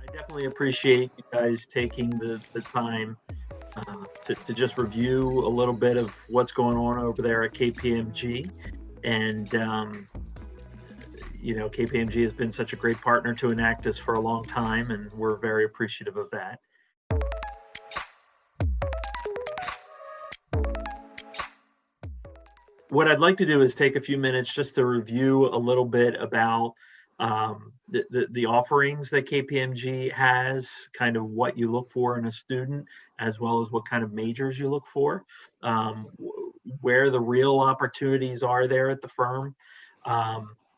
I definitely appreciate you guys taking the time to just review a little bit of what's going on over there at KPMG. And, KPMG has been such a great partner to Enactus for a long time, and we're very appreciative of that. What I'd like to do is take a few minutes just to review a little bit about the offerings that KPMG has, kind of what you look for in a student, as well as what kind of majors you look for, where the real opportunities are there at the firm.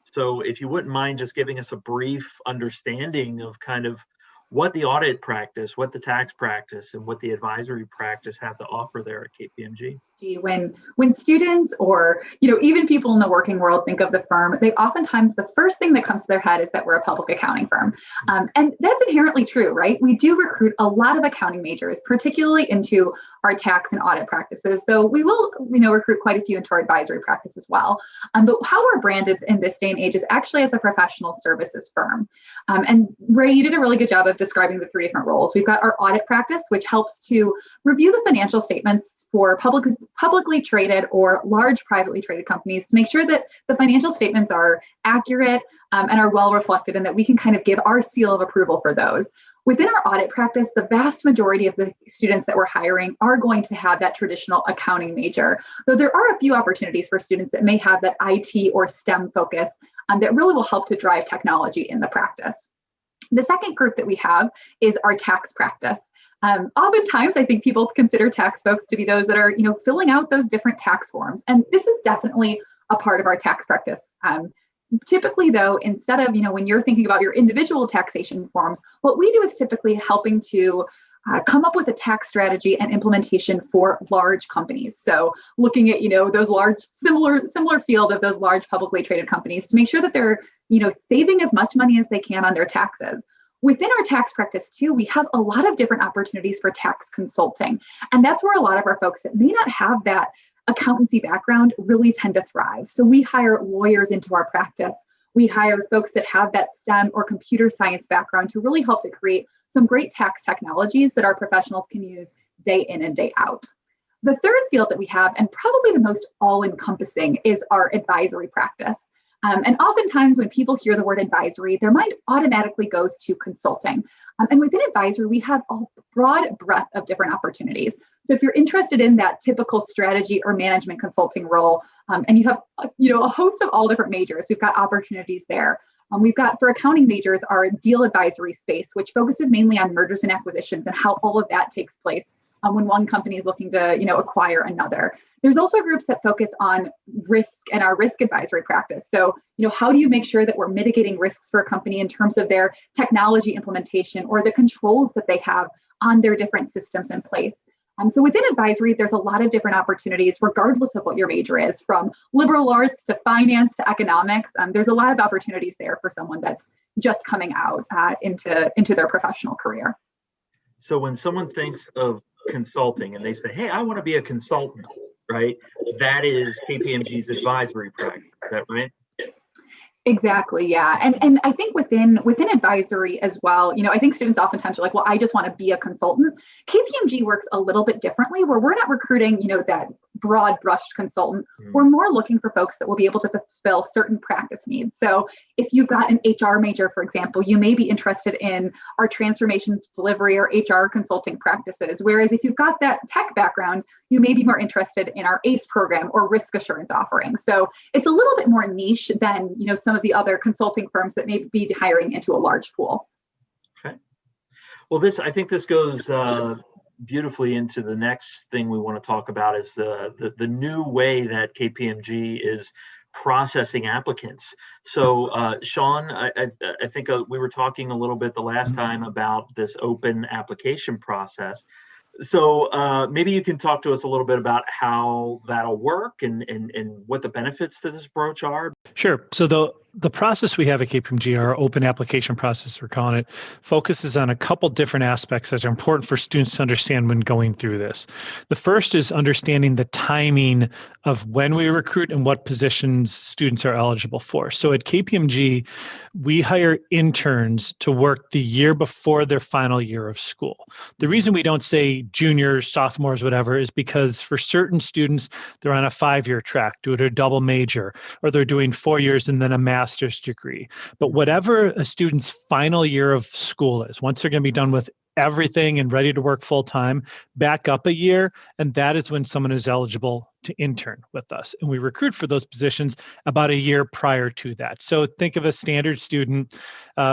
So if you wouldn't mind just giving us a brief understanding of kind of what the audit practice, what the tax practice, and what the advisory practice have to offer there at KPMG. When students or even people in the working world think of the firm, they oftentimes the first thing that comes to their head is that we're a public accounting firm, and that's inherently true, right? We do recruit a lot of accounting majors, particularly into our tax and audit practices. Though we will recruit quite a few into our advisory practice as well. But how we're branded in this day and age is actually as a professional services firm. And Ray, you did a really good job of describing the three different roles. We've got our audit practice, which helps to review the financial statements for publicly traded or large privately traded companies to make sure that the financial statements are accurate and are well reflected, and that we can kind of give our seal of approval for those. Within our audit practice, the vast majority of the students that we're hiring are going to have that traditional accounting major, though there are a few opportunities for students that may have that IT or STEM focus that really will help to drive technology in the practice. The second group that we have is our tax practice. Oftentimes, I think people consider tax folks to be those that are, filling out those different tax forms. And this is definitely a part of our tax practice. Typically, though, instead of, when you're thinking about your individual taxation forms, what we do is typically helping to come up with a tax strategy and implementation for large companies. So looking at, those large, similar field of those large publicly traded companies to make sure that they're, saving as much money as they can on their taxes. Within our tax practice too, we have a lot of different opportunities for tax consulting. And that's where a lot of our folks that may not have that accountancy background really tend to thrive. So we hire lawyers into our practice. We hire folks that have that STEM or computer science background to really help to create some great tax technologies that our professionals can use day in and day out. The third field that we have, and probably the most all-encompassing, is our advisory practice. And oftentimes when people hear the word advisory, their mind automatically goes to consulting. And within advisory, we have a broad breadth of different opportunities. So if you're interested in that typical strategy or management consulting role, and you have a host of all different majors, we've got opportunities there. We've got, for accounting majors, our deal advisory space, which focuses mainly on mergers and acquisitions and how all of that takes place when one company is looking to acquire another. There's also groups that focus on risk and our risk advisory practice. So, how do you make sure that we're mitigating risks for a company in terms of their technology implementation or the controls that they have on their different systems in place? So within advisory, there's a lot of different opportunities, regardless of what your major is, from liberal arts to finance to economics. There's a lot of opportunities there for someone that's just coming out into their professional career. So when someone thinks of consulting and they say, hey, I want to be a consultant, right? That is KPMG's advisory practice, is that right? Exactly, yeah. And I think within advisory as well, I think students oftentimes are like, well, I just want to be a consultant. KPMG works a little bit differently, where we're not recruiting, that broad brushed consultant. We're more looking for folks that will be able to fulfill certain practice needs. So if you've got an HR major, for example, you may be interested in our transformation delivery or HR consulting practices. Whereas if you've got that tech background, you may be more interested in our ACE program or risk assurance offerings. So it's a little bit more niche than, some of the other consulting firms that may be hiring into a large pool. Okay. Well, I think this goes beautifully into the next thing we want to talk about, is the new way that KPMG is processing applicants. So Sean, I think we were talking a little bit the last time about this open application process. So maybe you can talk to us a little bit about how that'll work and what the benefits to this approach are. Sure. So the process we have at Kpmg, our open application process, we're calling it, focuses on a couple different aspects that are important for students to understand when going through this. The first is understanding the timing of when we recruit and what positions students are eligible for. So at Kpmg, we hire interns to work the year before their final year of school. The reason we don't say juniors, sophomores, whatever, is because for certain students, they're on a 5-year track, do it a double major, or they're doing 4 years and then a master's degree. But whatever a student's final year of school is, once they're going to be done with everything and ready to work full time, back up a year, and that is when someone is eligible to intern with us. And we recruit for those positions about a year prior to that. So think of a standard student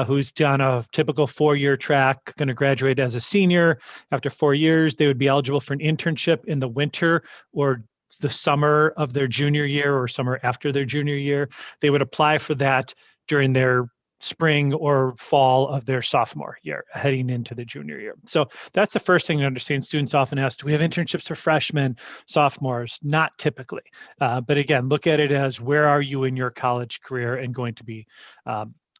who's done a typical 4-year track, going to graduate as a senior. After 4 years, they would be eligible for an internship in the winter or the summer of their junior year or summer after their junior year. They would apply for that during their spring or fall of their sophomore year, heading into the junior year. So that's the first thing to understand. Students often ask, do we have internships for freshmen, sophomores? Not typically. But again, look at it as where are you in your college career and going to be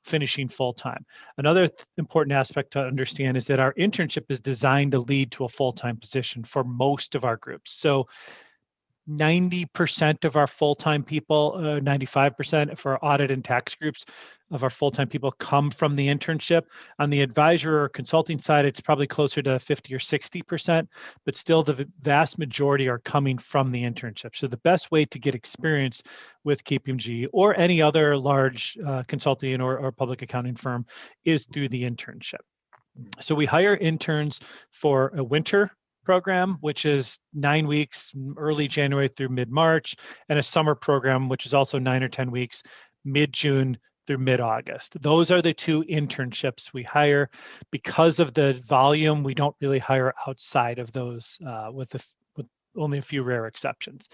finishing full-time. Another important aspect to understand is that our internship is designed to lead to a full-time position for most of our groups. So 90% of our full-time people, 95% for our audit and tax groups of our full-time people come from the internship. On the advisor or consulting side, it's probably closer to 50 or 60%, but still the vast majority are coming from the internship. So the best way to get experience with KPMG or any other large consulting or public accounting firm is through the internship. So we hire interns for a winter program, which is 9 weeks, early January through mid-March, and a summer program, which is also 9 or 10 weeks, mid-June through mid-August. Those are the two internships we hire. Because of the volume, we don't really hire outside of those with only a few rare exceptions.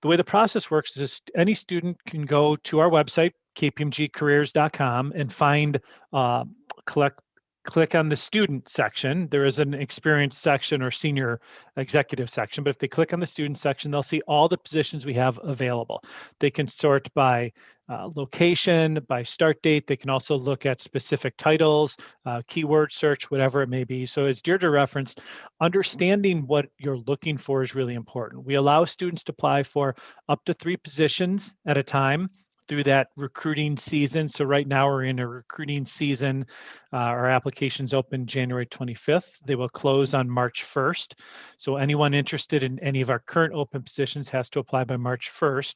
The way the process works is any student can go to our website, kpmgcareers.com, and find, click on the student section. There is an experience section or senior executive section, but if they click on the student section, they'll see all the positions we have available. They can sort by location, by start date. They can also look at specific titles, keyword search, whatever it may be. So as Deirdre referenced, understanding what you're looking for is really important. We allow students to apply for up to 3 positions at a time through that recruiting season. So right now we're in a recruiting season. Our applications open January 25th. They will close on March 1st. So anyone interested in any of our current open positions has to apply by March 1st.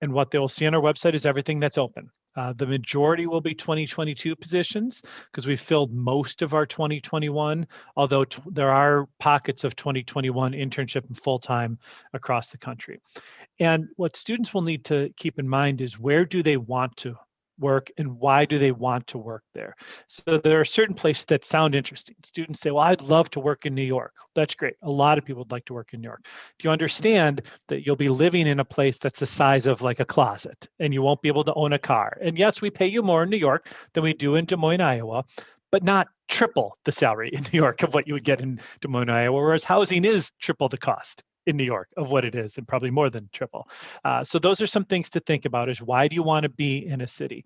And what they will see on our website is everything that's open. The majority will be 2022 positions because we filled most of our 2021, although there are pockets of 2021 internship and full-time across the country. And what students will need to keep in mind is where do they want to work and why do they want to work there? So there are certain places that sound interesting. Students say, well, I'd love to work in New York. That's great. A lot of people would like to work in New York. Do you understand that you'll be living in a place that's the size of like a closet and you won't be able to own a car? And yes, we pay you more in New York than we do in Des Moines, Iowa, but not triple the salary in New York of what you would get in Des Moines, Iowa, whereas housing is triple the cost in New York of what it is, and probably more than triple. So those are some things to think about is why do you want to be in a city?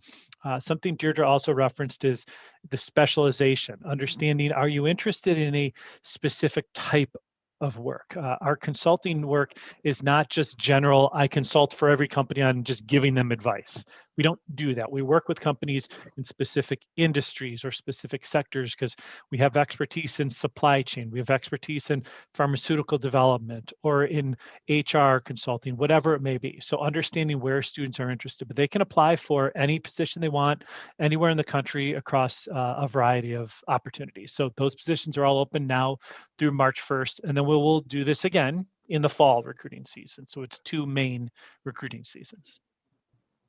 Something Deirdre also referenced is the specialization, understanding, are you interested in a specific type of work? Our consulting work is not just general, I consult for every company on just giving them advice. We don't do that. We work with companies in specific industries or specific sectors because we have expertise in supply chain. We have expertise in pharmaceutical development or in HR consulting, whatever it may be. So understanding where students are interested, but they can apply for any position they want anywhere in the country across a variety of opportunities. So those positions are all open now through March 1st, and then we'll do this again in the fall recruiting season. So it's 2 main recruiting seasons.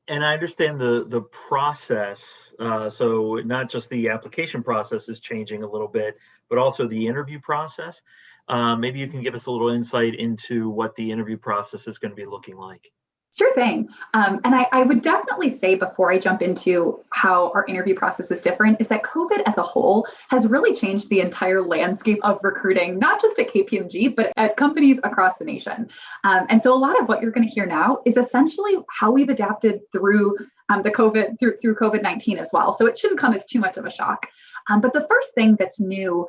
And I understand the process. So not just the application process is changing a little bit, but also the interview process. Maybe you can give us a little insight into what the interview process is going to be looking like. Sure thing. And I would definitely say before I jump into how our interview process is different is that COVID as a whole has really changed the entire landscape of recruiting, not just at KPMG, but at companies across the nation. And so a lot of what you're going to hear now is essentially how we've adapted through through COVID-19 as well. So it shouldn't come as too much of a shock. But the first thing that's new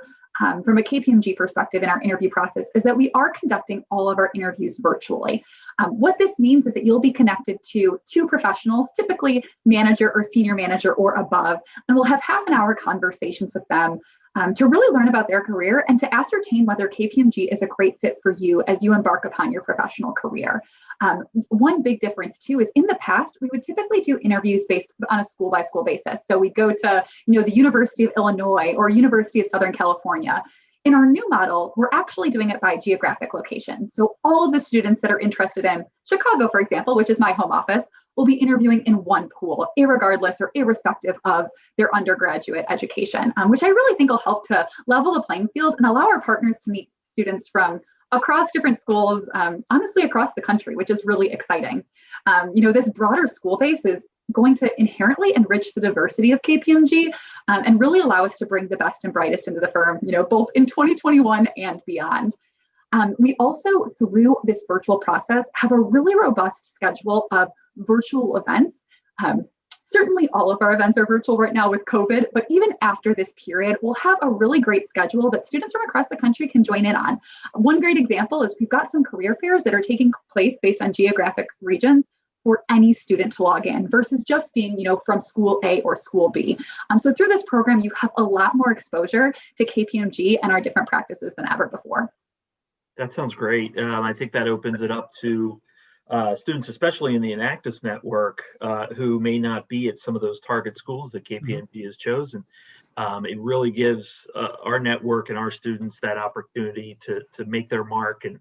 from a KPMG perspective in our interview process is that we are conducting all of our interviews virtually. What this means is that you'll be connected to two professionals, typically manager or senior manager or above, and we'll have half an hour conversations with them to really learn about their career and to ascertain whether KPMG is a great fit for you as you embark upon your professional career. One big difference too is in the past, we would typically do interviews based on a school by school basis. So we'd go to, the University of Illinois or University of Southern California. In our new model, we're actually doing it by geographic location. So all of the students that are interested in Chicago, for example, which is my home office, will be interviewing in one pool, irregardless or irrespective of their undergraduate education, which I really think will help to level the playing field and allow our partners to meet students from across different schools, honestly, across the country, which is really exciting. This broader school base is going to inherently enrich the diversity of KPMG and really allow us to bring the best and brightest into the firm, both in 2021 and beyond. We also, through this virtual process, have a really robust schedule of virtual events. Certainly all of our events are virtual right now with COVID, but even after this period, we'll have a really great schedule that students from across the country can join in on. One great example is we've got some career fairs that are taking place based on geographic regions for any student to log in versus just being, from school A or school B. So through this program, you have a lot more exposure to KPMG and our different practices than ever before. That sounds great. I think that opens it up to students, especially in the Enactus network, who may not be at some of those target schools that KPMG has chosen. It really gives our network and our students that opportunity to make their mark and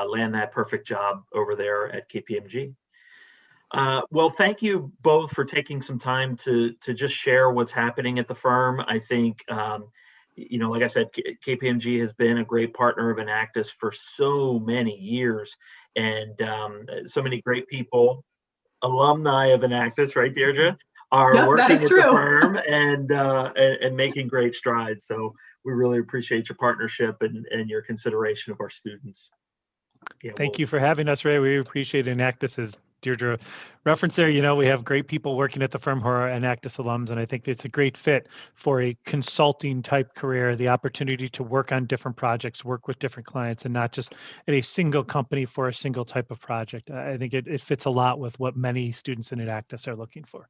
land that perfect job over there at KPMG. Well, thank you both for taking some time to just share what's happening at the firm. I think, like I said, KPMG has been a great partner of Enactus for so many years, and so many great people, alumni of Enactus, right, Deirdre, are working at the firm and making great strides. So we really appreciate your partnership and your consideration of our students. Yeah, Thank you for having us, Ray. We appreciate Enactus, as Deirdre referenced there. We have great people working at the firm who are Enactus alums, and I think it's a great fit for a consulting type career, the opportunity to work on different projects, work with different clients, and not just at a single company for a single type of project. I think it fits a lot with what many students in Enactus are looking for.